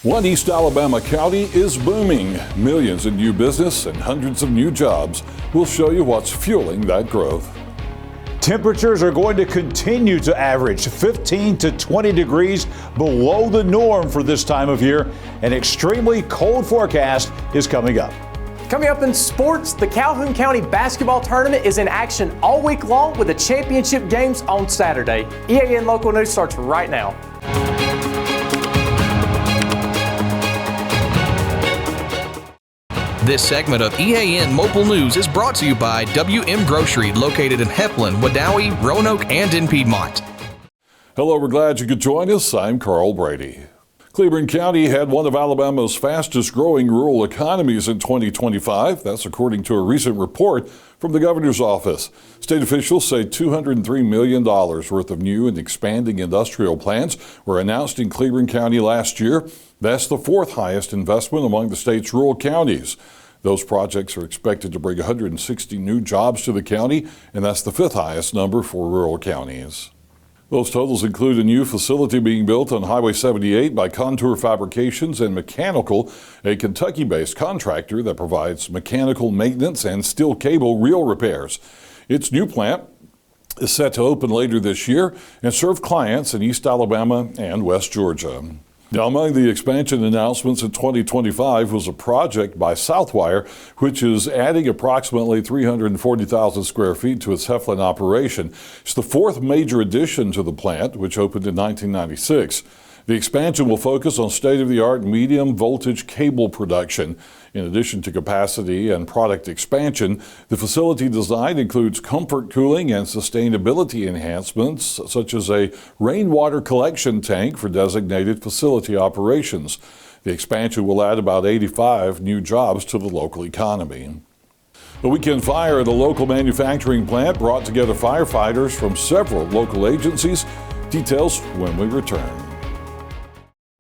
One East Alabama county is booming. Millions in new business and hundreds of new jobs. We'll show you what's fueling that growth. Temperatures are going to continue to average 15 to 20 degrees below the norm for this time of year. An extremely cold forecast is coming up. Coming up in sports, the Calhoun County basketball tournament is in action all week long with the championship games on Saturday. EAN Local News starts right now. This segment of EAN Mobile News is brought to you by WM Grocery, located in Heflin, Wadowee, Roanoke, and in Piedmont. Hello, we're glad you could join us. I'm Carl Brady. Cleburne County had one of Alabama's fastest growing rural economies in 2025. That's according to a recent report from the governor's office. State officials say $203 million worth of new and expanding industrial plants were announced in Cleburne County last year. That's the fourth highest investment among the state's rural counties. Those projects are expected to bring 160 new jobs to the county, and that's the fifth highest number for rural counties. Those totals include a new facility being built on Highway 78 by Contour Fabrications and Mechanical, a Kentucky-based contractor that provides mechanical maintenance and steel cable reel repairs. Its new plant is set to open later this year and serve clients in East Alabama and West Georgia. Now, among the expansion announcements in 2025 was a project by Southwire, which is adding approximately 340,000 square feet to its Heflin operation. It's the fourth major addition to the plant, which opened in 1996. The expansion will focus on state-of-the-art medium voltage cable production. In addition to capacity and product expansion, the facility design includes comfort cooling and sustainability enhancements, such as a rainwater collection tank for designated facility operations. The expansion will add about 85 new jobs to the local economy. A weekend fire at a local manufacturing plant brought together firefighters from several local agencies. Details when we return.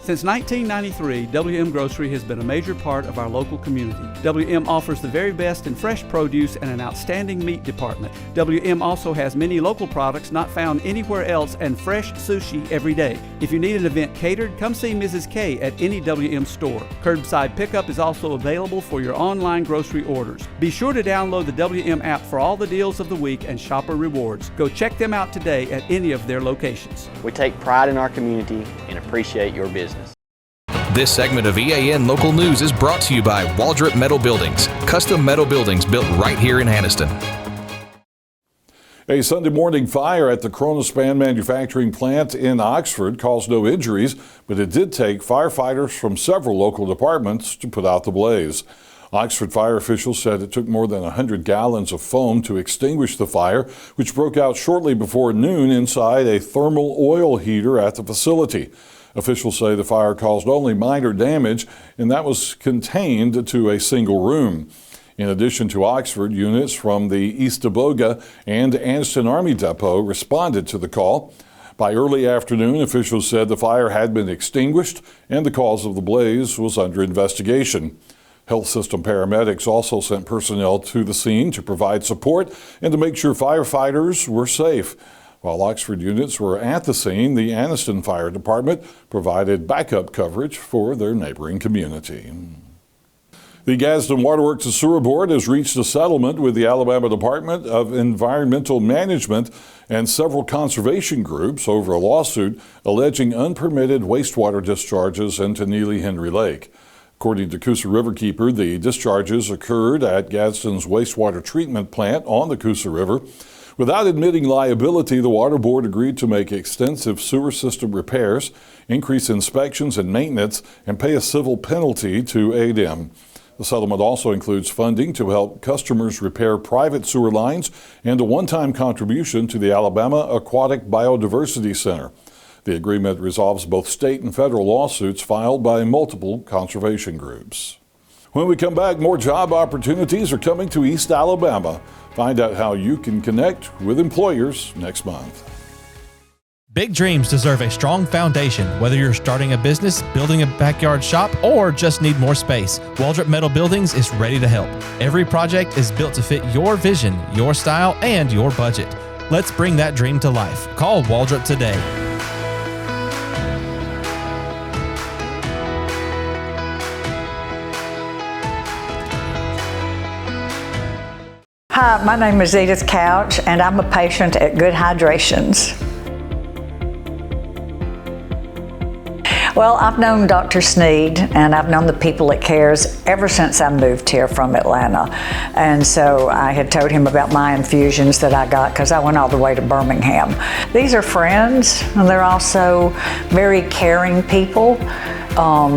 Since 1993, WM Grocery has been a major part of our local community. WM offers the very best in fresh produce and an outstanding meat department. WM also has many local products not found anywhere else and fresh sushi every day. If you need an event catered, come see Mrs. K at any WM store. Curbside pickup is also available for your online grocery orders. Be sure to download the WM app for all the deals of the week and shopper rewards. Go check them out today at any of their locations. We take pride in our community and appreciate your business. This segment of EAN Local News is brought to you by Waldrop Metal Buildings, custom metal buildings built right here in Anniston. A Sunday morning fire at the Kronospan manufacturing plant in Oxford caused no injuries, but it did take firefighters from several local departments to put out the blaze. Oxford fire officials said it took more than 100 gallons of foam to extinguish the fire, which broke out shortly before noon inside a thermal oil heater at the facility. Officials say the fire caused only minor damage, and that was contained to a single room. In addition to Oxford, units from the East Aboga and Anniston Army Depot responded to the call. By early afternoon, officials said the fire had been extinguished and the cause of the blaze was under investigation. Health system paramedics also sent personnel to the scene to provide support and to make sure firefighters were safe. While Oxford units were at the scene, the Anniston Fire Department provided backup coverage for their neighboring community. The Gadsden Waterworks and Sewer Board has reached a settlement with the Alabama Department of Environmental Management and several conservation groups over a lawsuit alleging unpermitted wastewater discharges into Neely Henry Lake. According to Coosa Riverkeeper, the discharges occurred at Gadsden's wastewater treatment plant on the Coosa River. Without admitting liability, the Water Board agreed to make extensive sewer system repairs, increase inspections and maintenance, and pay a civil penalty to ADEM. The settlement also includes funding to help customers repair private sewer lines and a one-time contribution to the Alabama Aquatic Biodiversity Center. The agreement resolves both state and federal lawsuits filed by multiple conservation groups. When we come back, more job opportunities are coming to East Alabama. Find out how you can connect with employers next month. Big dreams deserve a strong foundation. Whether you're starting a business, building a backyard shop, or just need more space, Waldrop Metal Buildings is ready to help. Every project is built to fit your vision, your style, and your budget. Let's bring that dream to life. Call Waldrop today. Hi, my name is Edith Couch, and I'm a patient at Good Hydrations. Well, I've known Dr. Sneed and I've known the people at CARES ever since I moved here from Atlanta. And so I had told him about my infusions that I got because I went all the way to Birmingham. These are friends, and they're also very caring people.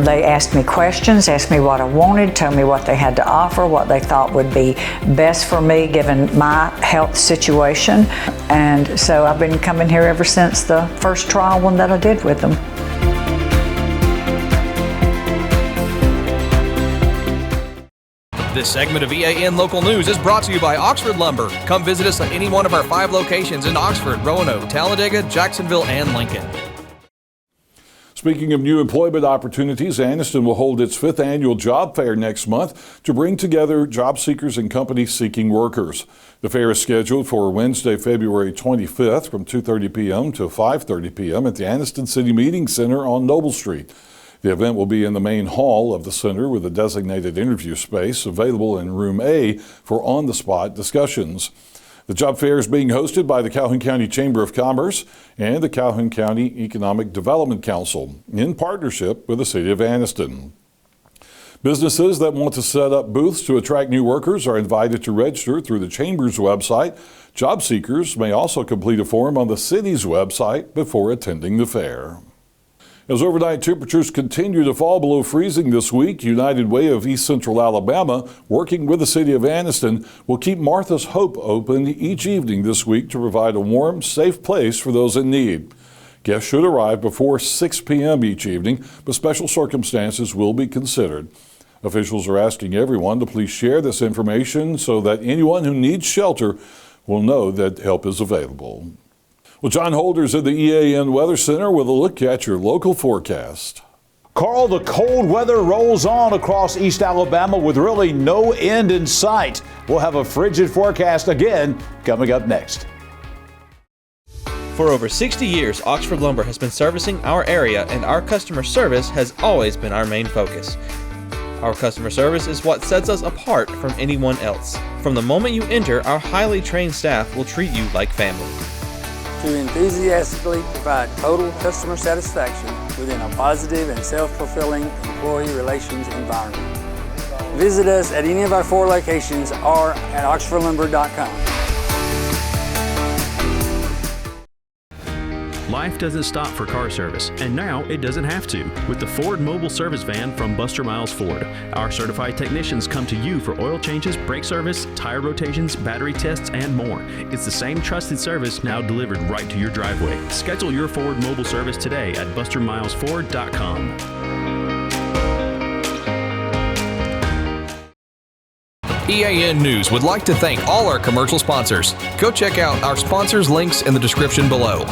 They asked me questions, asked me what I wanted, told me what they had to offer, what they thought would be best for me given my health situation. And so I've been coming here ever since the first trial one that I did with them. This segment of EAN Local News is brought to you by Oxford Lumber. Come visit us at any one of our 5 locations in Oxford, Roanoke, Talladega, Jacksonville, and Lincoln. Speaking of new employment opportunities, Anniston will hold its 5th annual job fair next month to bring together job seekers and companies seeking workers. The fair is scheduled for Wednesday, February 25th from 2:30 p.m. to 5:30 p.m. at the Anniston City Meeting Center on Noble Street. The event will be in the main hall of the center with a designated interview space available in Room A for on-the-spot discussions. The job fair is being hosted by the Calhoun County Chamber of Commerce and the Calhoun County Economic Development Council in partnership with the City of Anniston. Businesses that want to set up booths to attract new workers are invited to register through the Chamber's website. Job seekers may also complete a form on the city's website before attending the fair. As overnight temperatures continue to fall below freezing this week, United Way of East Central Alabama, working with the City of Anniston, will keep Martha's Hope open each evening this week to provide a warm, safe place for those in need. Guests should arrive before 6 p.m. each evening, but special circumstances will be considered. Officials are asking everyone to please share this information so that anyone who needs shelter will know that help is available. Well, John Holder's at the EAN Weather Center with a look at your local forecast. Carl, the cold weather rolls on across East Alabama with really no end in sight. We'll have a frigid forecast again coming up next. For over 60 years, Oxford Lumber has been servicing our area, and our customer service has always been our main focus. Our customer service is what sets us apart from anyone else. From the moment you enter, our highly trained staff will treat you like family. To enthusiastically provide total customer satisfaction within a positive and self-fulfilling employee relations environment. Visit us at any of our 4 locations or at oxfordlumber.com. Life doesn't stop for car service, and now it doesn't have to with the Ford Mobile Service Van from Buster Miles Ford. Our certified technicians come to you for oil changes, brake service, tire rotations, battery tests, and more. It's the same trusted service now delivered right to your driveway. Schedule your Ford Mobile service today at bustermilesford.com. EAN News would like to thank all our commercial sponsors. Go check out our sponsors' links in the description below.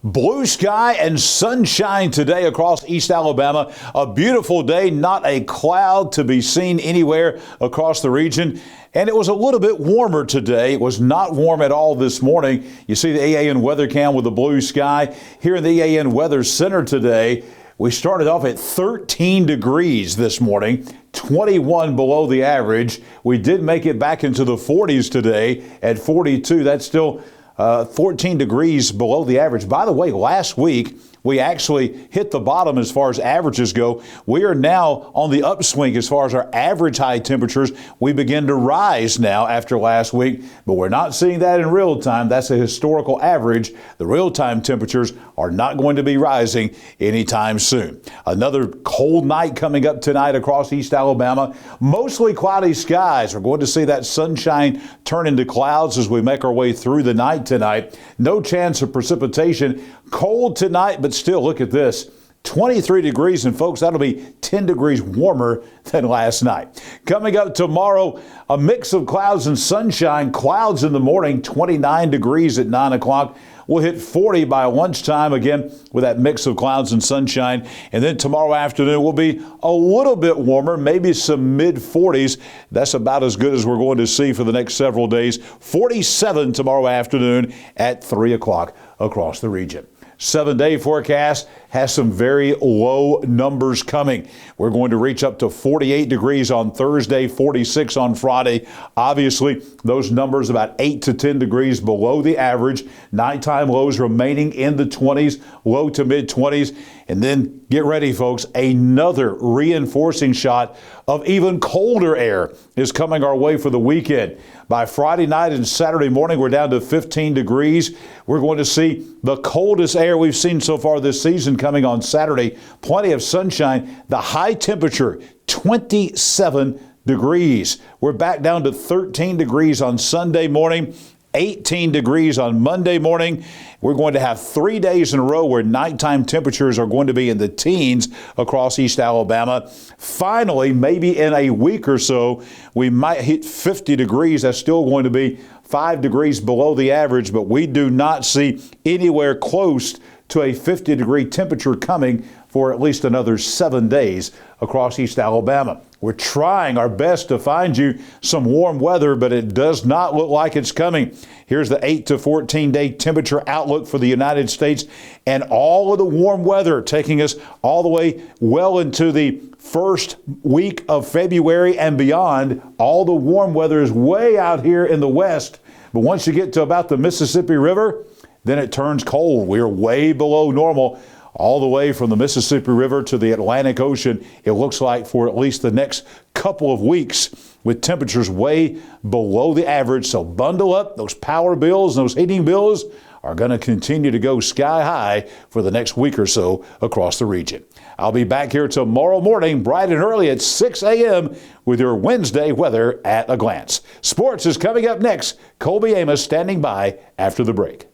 Blue sky and sunshine today across East Alabama. A beautiful day, not a cloud to be seen anywhere across the region. And it was a little bit warmer today. It was not warm at all this morning. You see the EAN weather cam with the blue sky. Here in the EAN Weather Center today, we started off at 13 degrees this morning, 21 below the average. We did make it back into the 40s today at 42. That's still 14 degrees below the average. By the way, last week, we actually hit the bottom as far as averages go. We are now on the upswing as far as our average high temperatures. We begin to rise now after last week, but we're not seeing that in real time. That's a historical average. The real-time temperatures are not going to be rising anytime soon. Another cold night coming up tonight across East Alabama. Mostly cloudy skies. We're going to see that sunshine turn into clouds as we make our way through the night tonight. No chance of precipitation. Cold tonight, but still, look at this. 23 degrees, and folks, that'll be 10 degrees warmer than last night. Coming up tomorrow, a mix of clouds and sunshine. Clouds in the morning, 29 degrees at 9 o'clock. We'll hit 40 by lunchtime again with that mix of clouds and sunshine. And then tomorrow afternoon will be a little bit warmer, maybe some mid-40s. That's about as good as we're going to see for the next several days. 47 tomorrow afternoon at 3 o'clock across the region. 7-day forecast has some very low numbers coming. We're going to reach up to 48 degrees on Thursday, 46 on Friday. Obviously, those numbers about 8 to 10 degrees below the average. Nighttime lows remaining in the 20s, low to mid 20s. And then get ready, folks. Another reinforcing shot of even colder air is coming our way for the weekend. By Friday night and Saturday morning, we're down to 15 degrees. We're going to see the coldest air we've seen so far this season coming on Saturday. Plenty of sunshine. The high temperature, 27 degrees. We're back down to 13 degrees on Sunday morning. 18 degrees on Monday morning. We're going to have 3 days in a row where nighttime temperatures are going to be in the teens across East Alabama. Finally, maybe in a week or so, we might hit 50 degrees. That's still going to be 5 degrees below the average, but we do not see anywhere close to a 50-degree temperature coming for at least another 7 days across East Alabama. We're trying our best to find you some warm weather, but it does not look like it's coming. Here's the 8 to 14-day temperature outlook for the United States, and all of the warm weather taking us all the way well into the first week of February and beyond. All the warm weather is way out here in the west, but once you get to about the Mississippi River, then it turns cold. We're way below normal all the way from the Mississippi River to the Atlantic Ocean, it looks like, for at least the next couple of weeks, with temperatures way below the average. So bundle up. Those power bills, those heating bills are going to continue to go sky high for the next week or so across the region. I'll be back here tomorrow morning, bright and early at 6 a.m. with your Wednesday weather at a glance. Sports is coming up next. Colby Amos standing by after the break.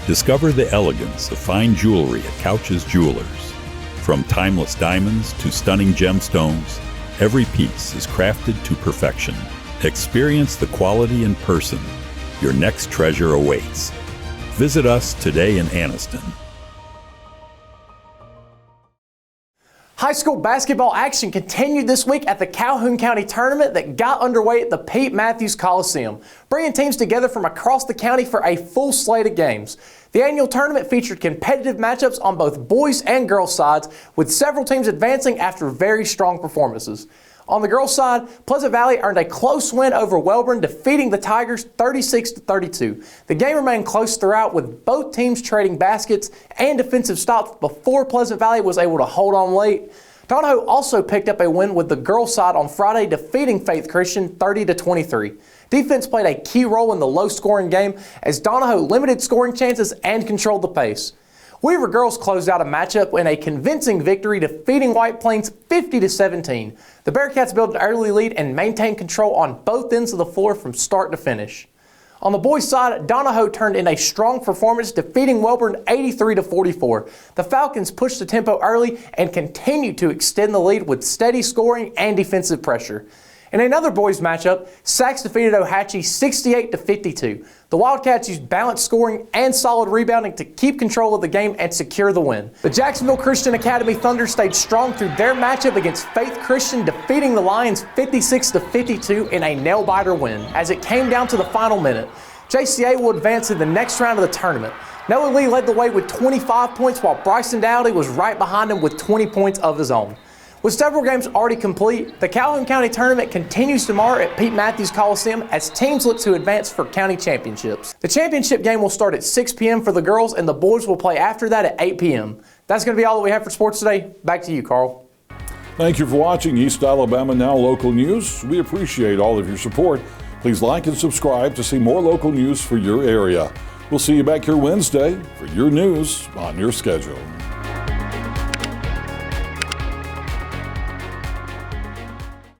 Discover the elegance of fine jewelry at Couch's Jewelers. From timeless diamonds to stunning gemstones, every piece is crafted to perfection. Experience the quality in person. Your next treasure awaits. Visit us today in Anniston. High school basketball action continued this week at the Calhoun County tournament that got underway at the Pete Mathews Coliseum, bringing teams together from across the county for a full slate of games. The annual tournament featured competitive matchups on both boys and girls sides, with several teams advancing after very strong performances. On the girls' side, Pleasant Valley earned a close win over Welborn, defeating the Tigers 36-32. The game remained close throughout, with both teams trading baskets and defensive stops before Pleasant Valley was able to hold on late. Donahoe also picked up a win with the girls' side on Friday, defeating Faith Christian 30-23. Defense played a key role in the low-scoring game as Donahoe limited scoring chances and controlled the pace. Weaver girls closed out a matchup in a convincing victory, defeating White Plains 50-17. The Bearcats built an early lead and maintained control on both ends of the floor from start to finish. On the boys' side, Donahoe turned in a strong performance, defeating Welborn 83-44. The Falcons pushed the tempo early and continued to extend the lead with steady scoring and defensive pressure. In another boys' matchup, Sachs defeated Ohatchee 68-52. The Wildcats used balanced scoring and solid rebounding to keep control of the game and secure the win. The Jacksonville Christian Academy Thunder stayed strong through their matchup against Faith Christian, defeating the Lions 56-52 in a nail-biter win. As it came down to the final minute, JCA will advance to the next round of the tournament. Noah Lee led the way with 25 points, while Bryson Dowdy was right behind him with 20 points of his own. With several games already complete, the Calhoun County tournament continues tomorrow at Pete Mathews Coliseum as teams look to advance for county championships. The championship game will start at 6 p.m. for the girls, and the boys will play after that at 8 p.m. That's going to be all that we have for sports today. Back to you, Carl. Thank you for watching East Alabama Now Local News. We appreciate all of your support. Please like and subscribe to see more local news for your area. We'll see you back here Wednesday for your news on your schedule.